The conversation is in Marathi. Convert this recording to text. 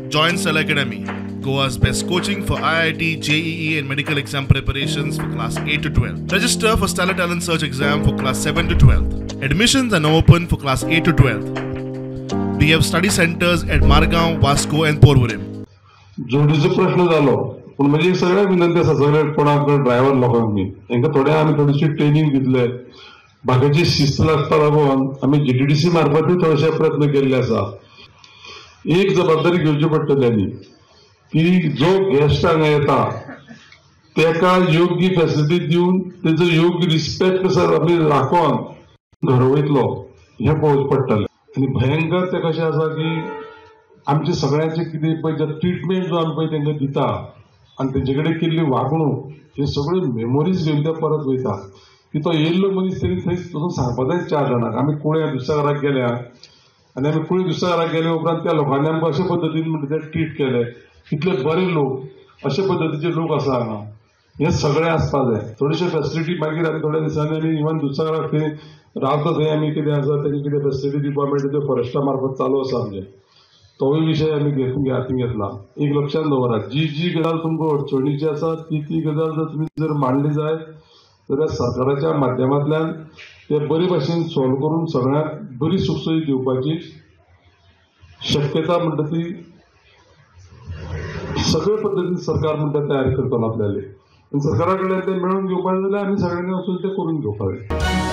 Join Cell Academy, Goa's best coaching for IIT, JEE and medical exam preparations for class 8 to 12. Register for Stellar Talent Search exam for class 7 to 12. Admissions are now open for class 8 to 12. We have study centers at Margaon, Vasco and Porvorim. जोडीचो प्रश्न जालो पण म्हणजे सगळ्या विनंती आसा सगळे कोणाक ड्रायव्हर लोकांक बी तांकां थोडे आमी थोडीशी ट्रेनिंग दितले बाकीची शिस्त लागता लागून आमी जीटीडीसी मार्फतूय थोडेशे प्रयत्न केल्ले आसा. एक जबाबदारी घेवची पडटली की जो गेस्ट हांगा येता तेका योग्य फॅसिलिटी दिवन तेजो योग्य रिस्पेक्ट कसो आमी राखून घर वयतलो हें पळोवचें पडटलें. आनी भयंकर तें कशें आसा की आमचे सगळ्यांचे कितें पळय जो ट्रिटमेंट जो आमी पळय तांकां दिता आनी तेंचे कडेन केल्ली वागणूक हे सगळे मेमोरीज घेवन ते परत वयता की तो येयल्लो मनीस तरी थंय वचून सांगपा जाय 4 जाणांक आमी कुळ्या दुधसागराक गेल्या आनी आमी कुळी दुधसागराक गेले उपरांत त्या लोकांनी आमकां अशे पद्दतीन म्हणटा ते ट्रीट केले कितले बरे लोक अशे पद्दतीचे लोक आसा हांगा हे सगळे आसपा जाय. थोडेशे फॅसिलिटी मागीर आमी थोड्या दिसांनी आमी इवन दुधसागराक थंय रावता थंय आमी कितें आसा तेजे कितें फॅसिलिटी दिवपा मेळटा ते फॉरेस्टा मार्फत चालू आसा आमचे तोय विशय आमी हातीन घेतला. एक लक्षात दवरात जी गजाल तुमकां अडचणीची आसा ती गजाल जर तुमी जर मांडली जाय जाल्यार सरकाराच्या माध्यमांतल्यान ते बरे भाशेन सॉल्व करून सगळ्यांक बरी सुखसोयी दिवपाची शक्यता म्हणटा ती सगळे पद्दतीन सरकार म्हणटा तयार करतलो आपल्याले. सरकारा कडेन ते मेळून घेवपाक जाल्यार आमी सगळ्यांनी वचून ते करून घेवपाक जाय.